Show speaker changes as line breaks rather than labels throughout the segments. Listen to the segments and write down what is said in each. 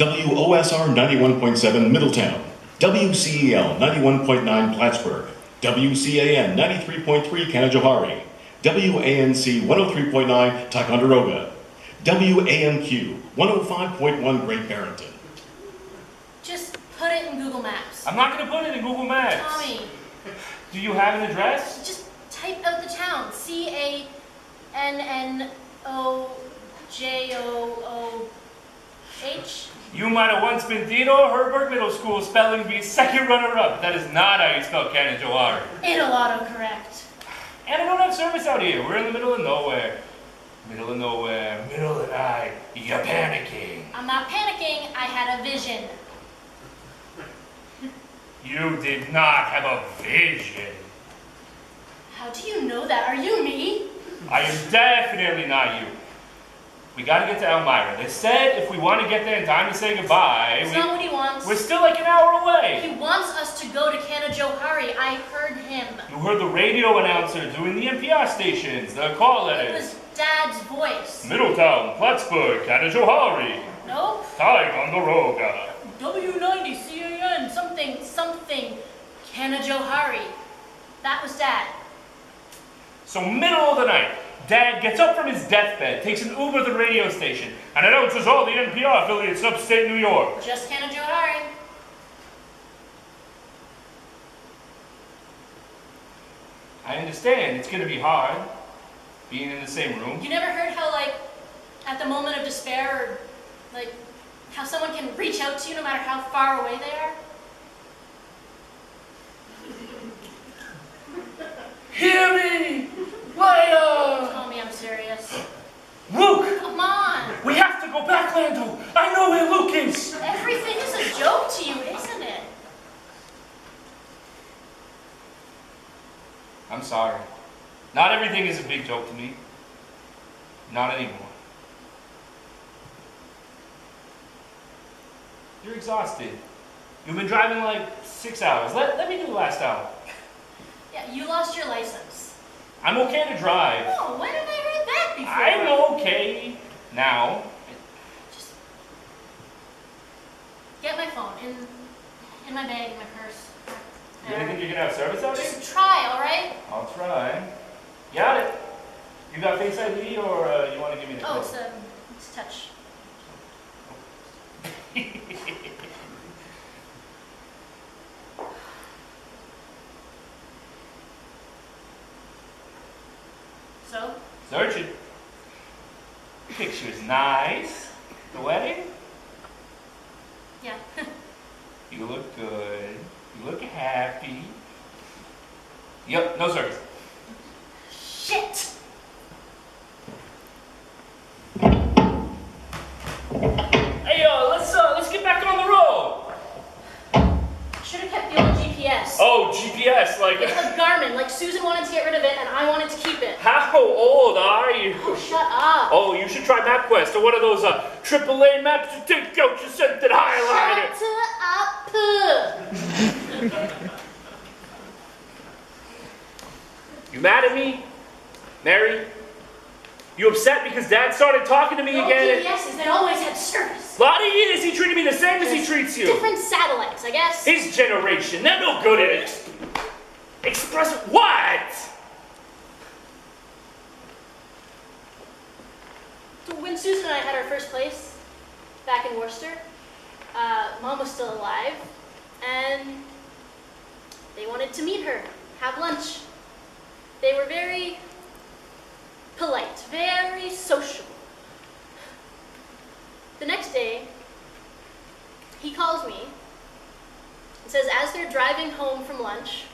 WOSR 91.7 Middletown, WCEL 91.9 Plattsburgh, WCAN 93.3 Canajoharie, WANC 103.9 Ticonderoga, WAMQ 105.1 Great Barrington.
Just put it in Google Maps.
I'm not going to put it in Google Maps.
Tommy.
Do you have an address?
Just type out the town. C-A-N-N-O-J-O-O-H.
You might have once been Theodore Herbert Middle School spelling bee second runner-up. That is not how you spell Canajoharie.
It'll autocorrect.
And I don't have service out here. We're in the middle of nowhere. Middle of nowhere. Middle of the night. You're panicking.
I'm not panicking. I had a vision.
You did not have a vision.
How do you know that? Are you me?
I am definitely not you. We gotta get to Elmira. They said if we want to get there in time to say goodbye,
It's not what he wants.
We're still like an hour away.
He wants us to go to Canajoharie. I heard him.
You heard the radio announcer doing the NPR stations, the call
It
letters.
was Dad's voice.
Middletown, Plattsburgh, Canajoharie.
Nope.
Ticonderoga.
W90 CAN something Canajoharie. That was Dad.
So middle of the night, Dad gets up from his deathbed, takes an Uber to the radio station, and announces all the NPR affiliates upstate New York.
Just Canajoharie.
I understand, it's gonna be hard, being in the same room.
You never heard how, like, at the moment of despair, or, like, how someone can reach out to you no matter how far away they are?
Hear me! Later!
Tell me I'm serious.
Luke!
Come on!
We have to go back, Lando! I know where Luke is!
Everything is a joke to you, isn't it?
I'm sorry. Not everything is a big joke to me. Not anymore. You're exhausted. You've been driving like 6 hours. Let me do the last hour.
Yeah, you lost your license.
I'm okay to drive.
Oh, when have I heard that before?
I'm okay now.
Just get my phone in my bag, in my purse.
You really think you're gonna have service out here?
Just try, all right?
I'll try. Got it. You got Face ID or you want to give me the
Oh,
code?
it's touch. So?
Search it. Picture's nice. The wedding?
Yeah.
You look good. You look happy. Yep, no service.
Shit!
Hey, let's get back on the road.
Should have kept the old GPS.
Oh, GPS, like.
It's a Garmin. Like Susan wanted to get rid of it, and I wanted to keep it.
How old are you?
Oh, shut up.
Oh, you should try MapQuest or one of those AAA maps you take out your scented highlighter.
Shut up.
You mad at me, Mary? You upset because Dad started talking to me
No
again?
GPSs, they always had service.
A lot of years he treated me the same as he treats you.
Different satellites, I guess.
His generation, they're no good at express what?
So when Susan and I had our first place back in Worcester, Mom was still alive, and they wanted to meet her, have lunch. They were very polite, very sociable. The next day, he calls me and says as they're driving home from lunch,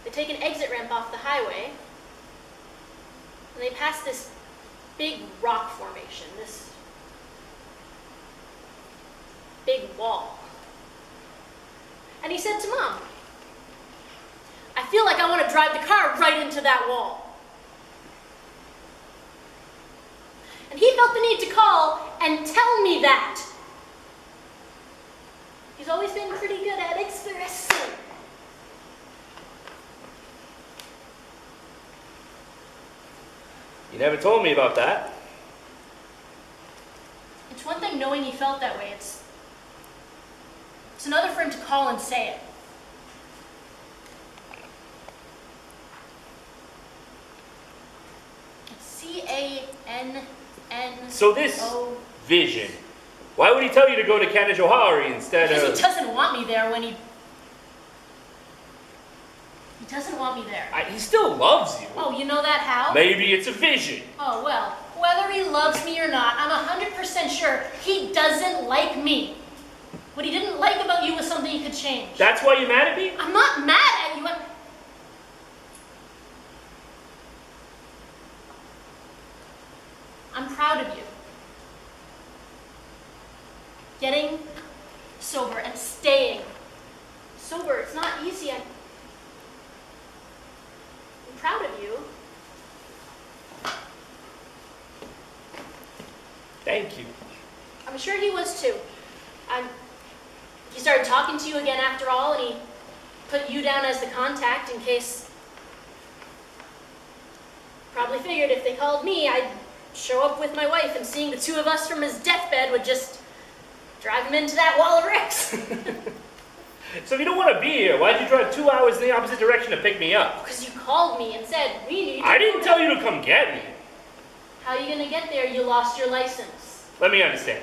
they take an exit ramp off the highway, and they pass this big rock formation, this big wall. And he said to Mom, I feel like I want to drive the car right into that wall. And he felt the need to call and tell me that. He's always been pretty good at expressing.
You never told me about that.
It's one thing knowing he felt that way. It's another for him to call and say it. It's C-A-N-N-O.
So this vision, why would he tell you to go to Canajoharie instead
Because
of...
he doesn't want me there when he doesn't want me there.
He still loves you.
Oh, you know that how?
Maybe it's a vision.
Oh, well, whether he loves me or not, I'm 100% sure he doesn't like me. What he didn't like about you was something he could change.
That's why you're mad at me?
I'm not mad at you. I'm proud of you. Getting sober and staying sober, it's not easy. I'm proud of you.
Thank you.
I'm sure he was too. He started talking to you again after all, and he put you down as the contact in case. Probably figured if they called me, I'd show up with my wife, and seeing the two of us from his deathbed would just drive him into that wall of bricks.
So if you don't want to be here, why'd you drive 2 hours in the opposite direction to pick me up?
Because you called me and said, we need to
I didn't tell you to come get me.
How are you going to get there? You lost your license.
Let me understand.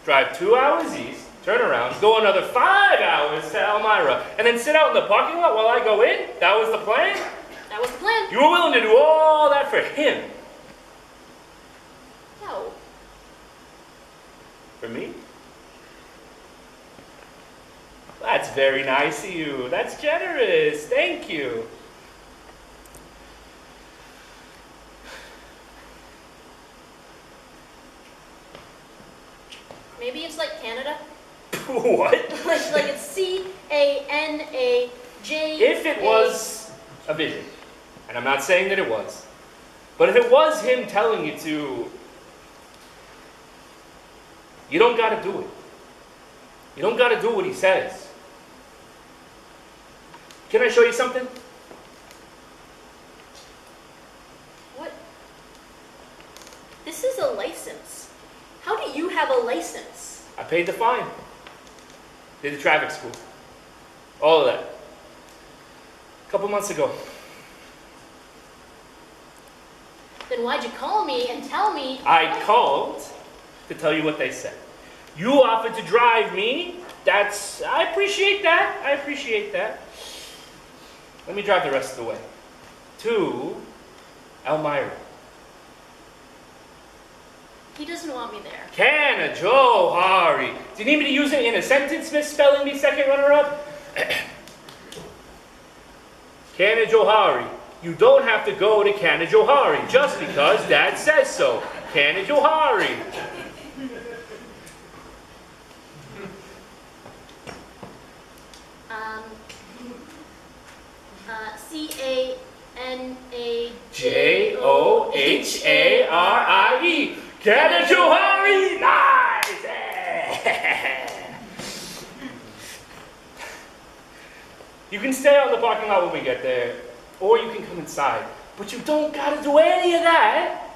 Drive 2 hours east, turn around, go another 5 hours to Elmira, and then sit out in the parking lot while I go in? That was the plan?
That was the plan.
You were willing to do all that for him?
No.
For me? That's very nice of you. That's generous. Thank you.
Maybe it's like Canada.
What?
like it's C-A-N-A-J.
If it was a vision, and I'm not saying that it was, but if it was him telling you to, you don't gotta do it. You don't gotta do what he says. Can I show you something?
What? This is a license. How do you have a license?
I paid the fine. Did the traffic school. All of that. A couple months ago.
Then why'd you call me and tell me?
I called to tell you what they said. You offered to drive me. I appreciate that. I appreciate that. Let me drive the rest of the way. To Elmira.
He doesn't want me there.
Canajoharie. Do you need me to use it in a sentence, Miss Spelling Bee second runner-up? Canajoharie. You don't have to go to Canajoharie just because Dad says so. Canajoharie.
C-A-N-A-J-O-H-A-R-I-E.
Canajoharie. Nice. You can stay out in the parking lot when we get there, or you can come inside. But you don't gotta do any of that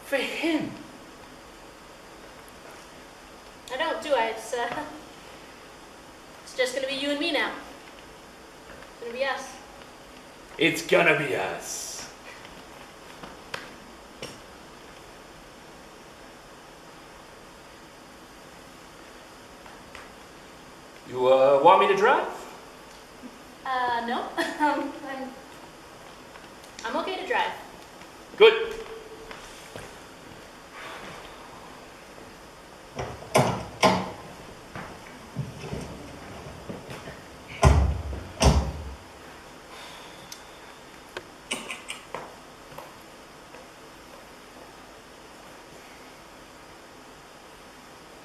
for him.
I don't, do I? It's just gonna be you and me now. It's gonna be us.
It's gonna be us. You want me to drive?
No. I'm okay to drive.
Good.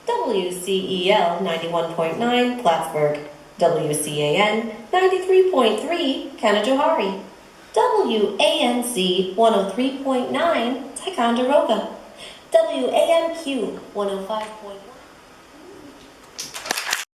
WCEL 91.9 Plattsburgh, WCAN 93.3 Canajoharie, WANC 103.9 Ticonderoga, WAMQ 105.1.